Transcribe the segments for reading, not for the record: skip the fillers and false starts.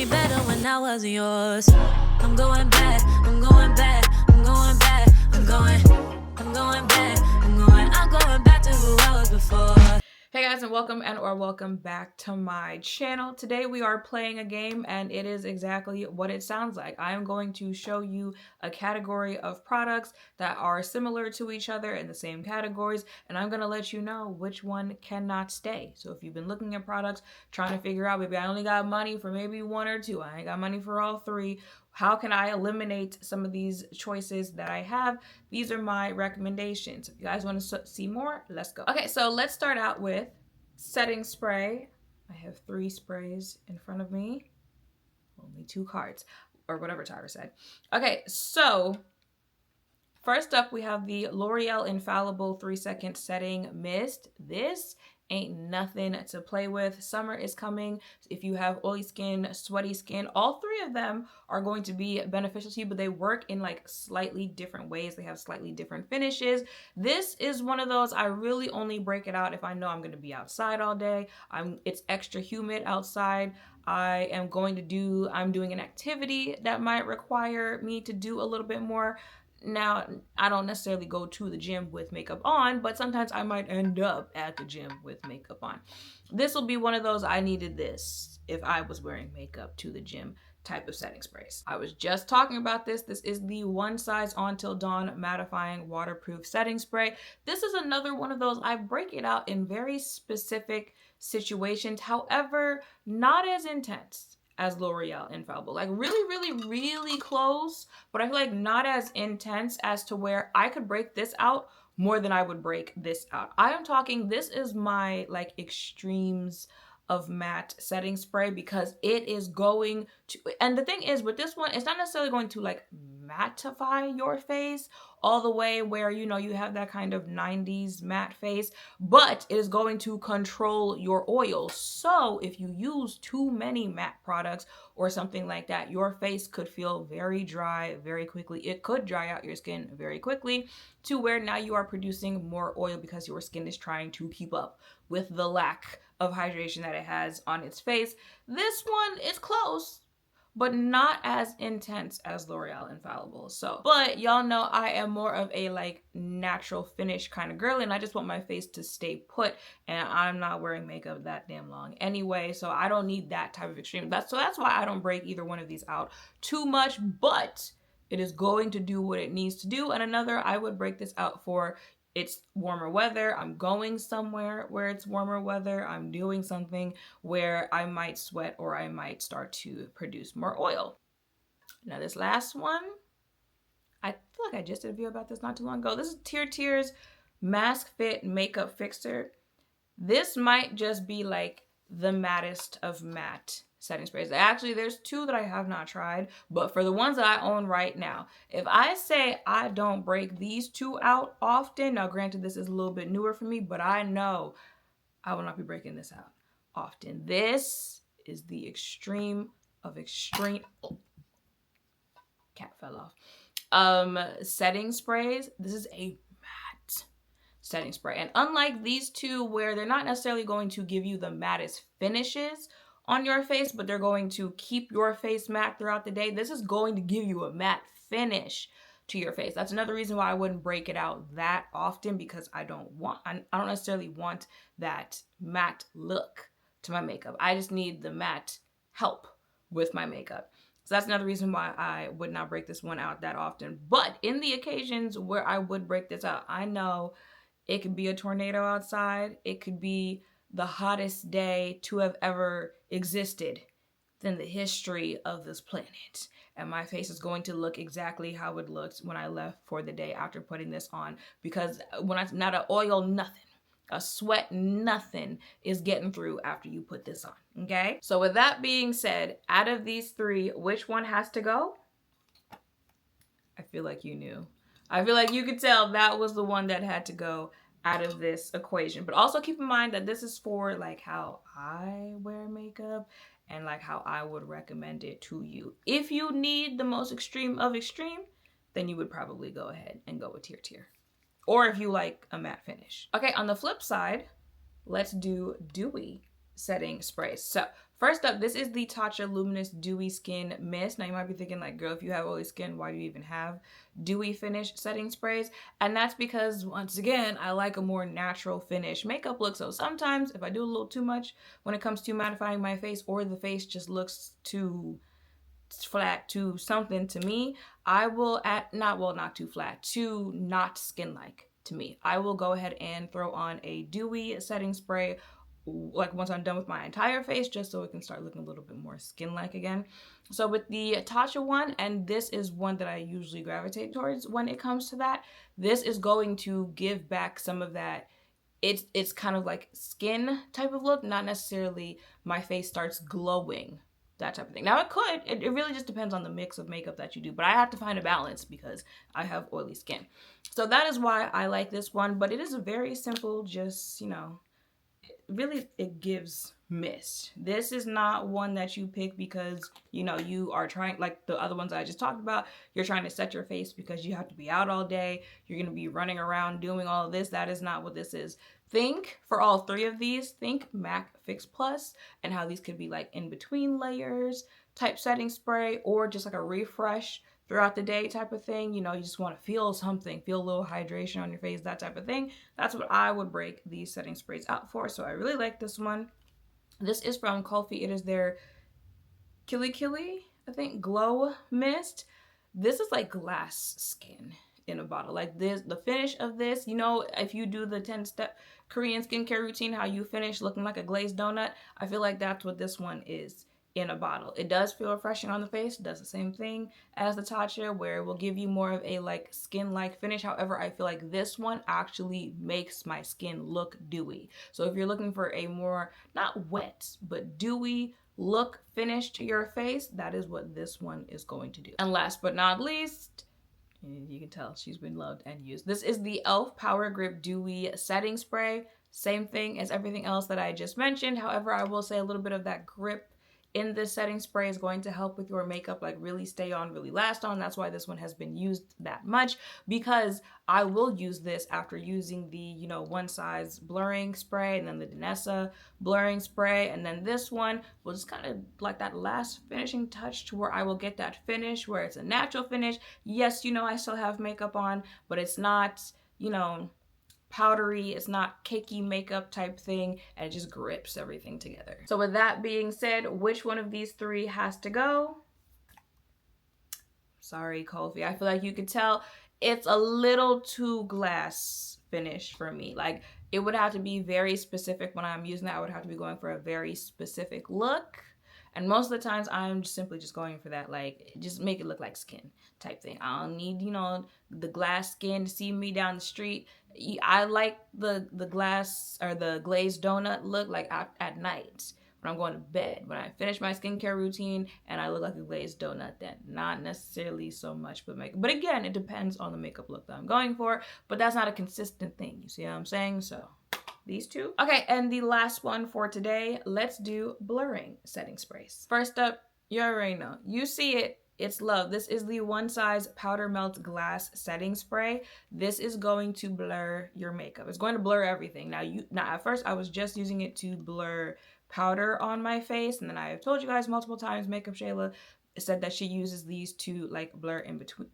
me better when I wasn't yours. I'm going back, I'm going back, I'm going back, I'm going back to who I was before. Hey guys, and welcome back to my channel. Today we are playing a game, and it is exactly what it sounds like. I am going to show you a category of products that are similar to each other in the same categories, and I'm going to let you know which one cannot stay. So if you've been looking at products, trying to figure out, maybe I only got money for maybe one or two, I ain't got money for all three, how can I eliminate some of these choices that I have? These are my recommendations. If you guys want to see more, let's go. Okay, so let's start out with setting spray. I have 3 sprays in front of me. Only 2 cards, or whatever Tyra said. Okay, so first up we have the L'Oreal Infallible 3-second setting mist. This ain't nothing to play with. Summer is coming. If you have oily skin, sweaty skin, all 3 of them are going to be beneficial to you, but they work in like slightly different ways. They have slightly different finishes. This is one of those, I really only break it out if I know I'm going to be outside all day. It's extra humid outside. I'm doing an activity that might require me to do a little bit more. Now, I don't necessarily go to the gym with makeup on, but sometimes I might end up at the gym with makeup on. This will be one of those, I needed this if I was wearing makeup to the gym type of setting sprays. I was just talking about this. This is the One Size On Till Dawn Mattifying Waterproof Setting Spray. This is another one of those, I break it out in very specific situations, however, not as intense as L'Oreal Infallible. Like really close, but I feel like not as intense as to where I could break this out more than I would break this out. I am talking, this is my like extremes of matte setting spray, because it is going to, and the thing is with this one, it's not necessarily going to like mattify your face all the way where, you know, you have that kind of 90s matte face, but it is going to control your oil. So if you use too many matte products or something like that, your face could feel very dry very quickly. It could dry out your skin very quickly to where now you are producing more oil because your skin is trying to keep up with the lack of hydration that it has on its face. This one is close, but not as intense as L'Oreal Infallible. So, but y'all know I am more of a like natural finish kind of girl, and I just want my face to stay put, and I'm not wearing makeup that damn long anyway, so I don't need that type of extreme. That's why I don't break either one of these out too much, but it is going to do what it needs to do. And another, I would break this out for, it's warmer weather, I'm going somewhere where it's warmer weather, I'm doing something where I might sweat or I might start to produce more oil. Now this last one, I feel like I just did a video about this not too long ago. This is TIRTIR's Mask Fit Makeup Fixer. This might just be like the mattest of matte setting sprays. Actually, there's 2 that I have not tried, but for the ones that I own right now, if I say I don't break these 2 out often, now granted this is a little bit newer for me, but I know I will not be breaking this out often. This is the extreme of extreme, oh, cat fell off, setting sprays. This is a matte setting spray, and unlike these 2 where they're not necessarily going to give you the mattest finishes on your face, but they're going to keep your face matte throughout the day, this is going to give you a matte finish to your face. That's another reason why I wouldn't break it out that often, because I don't necessarily want that matte look to my makeup. I just need the matte help with my makeup. So that's another reason why I would not break this one out that often. But in the occasions where I would break this out, I know it could be a tornado outside. It could be the hottest day to have ever existed in the history of this planet. And my face is going to look exactly how it looked when I left for the day after putting this on. Because not an oil, nothing. A sweat, nothing is getting through after you put this on, okay? So with that being said, out of these 3, which one has to go? I feel like you knew. I feel like you could tell that was the one that had to go out of this equation. But also keep in mind that this is for like how I wear makeup and like how I would recommend it to you. If you need the most extreme of extreme, then you would probably go ahead and go with TIRTIR. Or if you like a matte finish. Okay, on the flip side, let's do Dewy setting sprays. So First up, this is the Tatcha Luminous Dewy Skin Mist. Now you might be thinking like, girl, if you have oily skin, why do you even have dewy finish setting sprays? And that's because, once again, I like a more natural finish makeup look. So sometimes if I do a little too much when it comes to mattifying my face, or the face just looks too flat, to something to me, I will not too flat, too not skin like to me, I will go ahead and throw on a dewy setting spray like once I'm done with my entire face, just so it can start looking a little bit more skin like again. So with the Tatcha one, and this is one that I usually gravitate towards when it comes to that, this is going to give back some of that, it's kind of like skin type of look, not necessarily my face starts glowing, that type of thing. Now it really just depends on the mix of makeup that you do, but I have to find a balance because I have oily skin. So that is why I like this one, but it is a very simple, just, you know, really it gives mist. This is not one that you pick because, you know, you are trying, like the other ones I just talked about, you're trying to set your face because you have to be out all day, you're going to be running around doing all of this. That is not what this is. Think, for all three of these, think MAC Fix Plus and how these could be like in between layers type setting spray, or just like a refresh throughout the day type of thing. You know, you just want to feel something, feel a little hydration on your face, that type of thing. That's what I would break these setting sprays out for. So I really like this one. This is from Kulfi. It is their Kili, I think, Glow Mist. This is like glass skin in a bottle. Like this, the finish of this, you know, if you do the 10-step Korean skincare routine, how you finish looking like a glazed donut, I feel like that's what this one is in a bottle. It does feel refreshing on the face. It does the same thing as the Tatcha, where it will give you more of a like skin-like finish. However, I feel like this one actually makes my skin look dewy. So if you're looking for a more, not wet, but dewy look finish to your face, that is what this one is going to do. And last but not least, you can tell she's been loved and used, this is the e.l.f. Power Grip Dewy Setting Spray. Same thing as everything else that I just mentioned. However, I will say a little bit of that grip in this setting spray is going to help with your makeup like really stay on, really last on. That's why this one has been used that much, because I will use this after using the, you know, one size blurring spray, and then the Danessa blurring spray, and then this one will just kind of like that last finishing touch to where I will get that finish where it's a natural finish. Yes, you know, I still have makeup on, but it's not, you know, powdery, it's not cakey makeup type thing, and it just grips everything together. So with that being said, which one of these three has to go? Sorry, Kulfi, I feel like you could tell it's a little too glass finish for me. Like, it would have to be very specific when I'm using that. I would have to be going for a very specific look. And most of the times I'm simply just going for that, like, just make it look like skin type thing. I don't need, you know, the glass skin to see me down the street. I like the glass or the glazed donut look like at night when I'm going to bed. When I finish my skincare routine and I look like a glazed donut, then not necessarily so much with makeup. But again, it depends on the makeup look that I'm going for, but that's not a consistent thing. You see what I'm saying? So these two. Okay, and the last one for today, let's do blurring setting sprays. First up, you already know. You see it, it's love. This is the One Size Powder Melt Glass Setting Spray. This is going to blur your makeup. It's going to blur everything. Now at first I was just using it to blur powder on my face, and then I have told you guys multiple times, Makeup Shayla said that she uses these to like blur in between,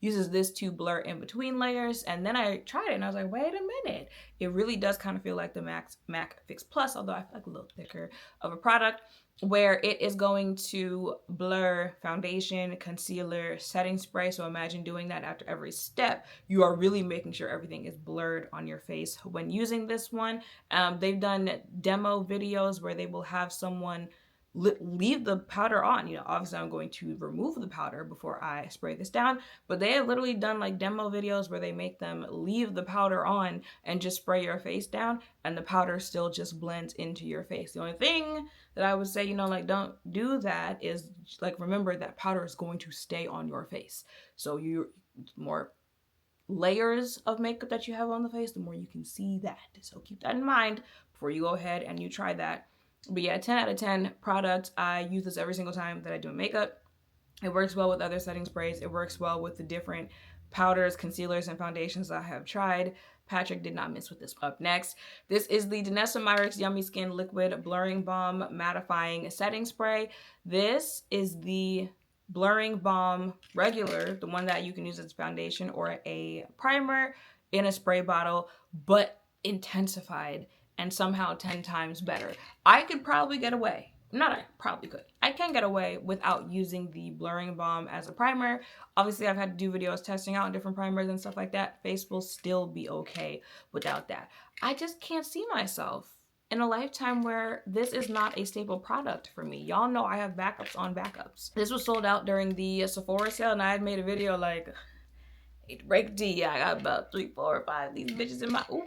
uses this to blur in between layers. And then I tried it and I was like, wait a minute, it really does kind of feel like the MAC Fix Plus, although I feel like a little thicker of a product, where it is going to blur foundation, concealer, setting spray. So imagine doing that after every step. You are really making sure everything is blurred on your face when using this one. They've done demo videos where they will have someone leave the powder on. You know, obviously I'm going to remove the powder before I spray this down, but they have literally done like demo videos where they make them leave the powder on and just spray your face down, and the powder still just blends into your face. The only thing that I would say, you know, like, don't do that is like, remember that powder is going to stay on your face. So more layers of makeup that you have on the face, the more you can see that. So keep that in mind before you go ahead and you try that. But yeah, 10 out of 10 product. I use this every single time that I do makeup. It works well with other setting sprays. It works well with the different powders, concealers, and foundations I have tried. Patrick did not miss with this. Up next, this is the Danessa Myricks Yummy Skin Liquid Blurring Balm Mattifying Setting Spray. This is the Blurring Balm regular, the one that you can use as a foundation or a primer in a spray bottle, but intensified and somehow 10 times better. I could probably get away. Not I probably could. I can get away without using the Blurring Balm as a primer. Obviously, I've had to do videos testing out different primers and stuff like that. Face will still be okay without that. I just can't see myself in a lifetime where this is not a staple product for me. Y'all know I have backups on backups. This was sold out during the Sephora sale, and I had made a video like, hate to break D, I got about 3, 4, or 5 of these bitches in my, ooh,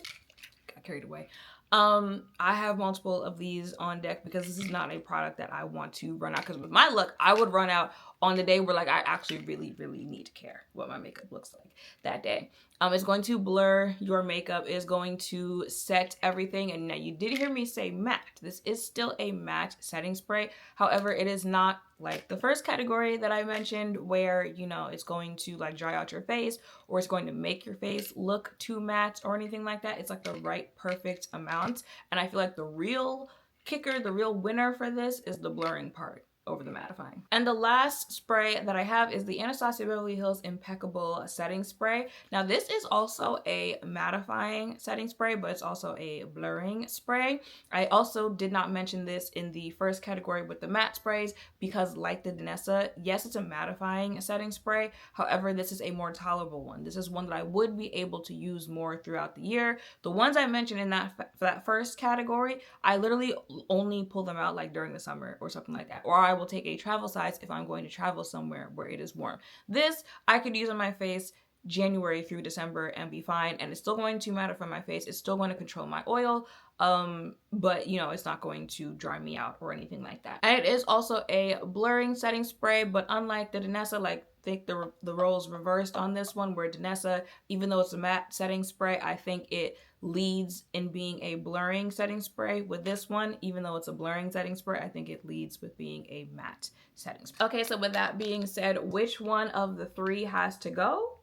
got carried away. I have multiple of these on deck because this is not a product that I want to run out, because with my luck, I would run out on the day where like I actually really need to care what my makeup looks like that day. It's going to blur your makeup, is going to set everything. And now you did hear me say matte. This is still a matte setting spray. However, it is not like the first category that I mentioned where, you know, it's going to like dry out your face or it's going to make your face look too matte or anything like that. It's like the right perfect amount. And I feel like the real kicker, the real winner for this is the blurring part over the mattifying. And the last spray that I have is the Anastasia Beverly Hills Impeccable setting spray. Now this is also a mattifying setting spray, but it's also a blurring spray. I also did not mention this in the first category with the matte sprays because like the Danessa, yes, it's a mattifying setting spray. However, this is a more tolerable one. This is one that I would be able to use more throughout the year. The ones I mentioned in that first category, I literally only pull them out like during the summer or something like that. Or I will take a travel size if I'm going to travel somewhere where it is warm. This I could use on my face January through December and be fine, and it's still going to mattify my face. It's still going to control my oil, but you know, it's not going to dry me out or anything like that. And it is also a blurring setting spray, but unlike the Danessa, like I think the roles reversed on this one, where Danessa, even though it's a matte setting spray, I think it leads in being a blurring setting spray. With this one, even though it's a blurring setting spray, I think it leads with being a matte setting spray. Okay, so with that being said, which one of the three has to go?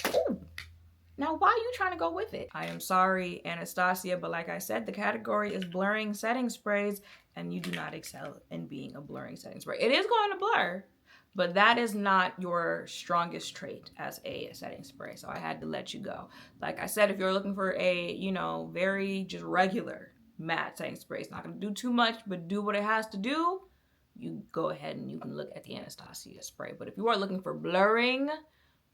Ooh. Now, why are you trying to go with it? I am sorry, Anastasia, but like I said, the category is blurring setting sprays, and you do not excel in being a blurring setting spray. It is going to blur, but that is not your strongest trait as a setting spray, so I had to let you go. Like I said, if you're looking for a, you know, very just regular matte setting spray, it's not going to do too much, but do what it has to do, you go ahead and you can look at the Anastasia spray. But if you are looking for blurring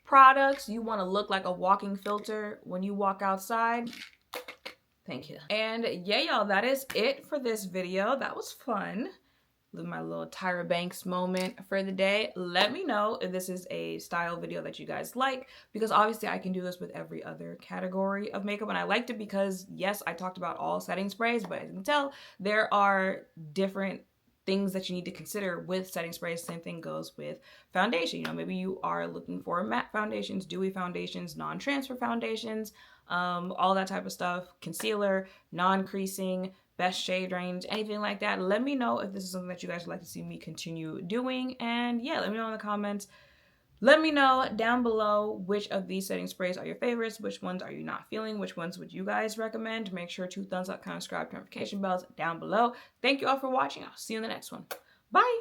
products, you want to look like a walking filter when you walk outside, thank you. And yeah, y'all, that is it for this video. That was fun. My little Tyra Banks moment for the day. Let me know if this is a style video that you guys like, because obviously I can do this with every other category of makeup, and I liked it because yes, I talked about all setting sprays, but as you can tell, there are different things that you need to consider with setting sprays. Same thing goes with foundation. You know, maybe you are looking for matte foundations, dewy foundations, non-transfer foundations, all that type of stuff, concealer, non-creasing, best shade range, anything like that. Let me know if this is something that you guys would like to see me continue doing. And yeah, let me know in the comments. Let me know down below which of these setting sprays are your favorites, which ones are you not feeling, which ones would you guys recommend. Make sure to thumbs up, comment, subscribe, notification bells down below. Thank you all for watching. I'll see you in the next one. Bye!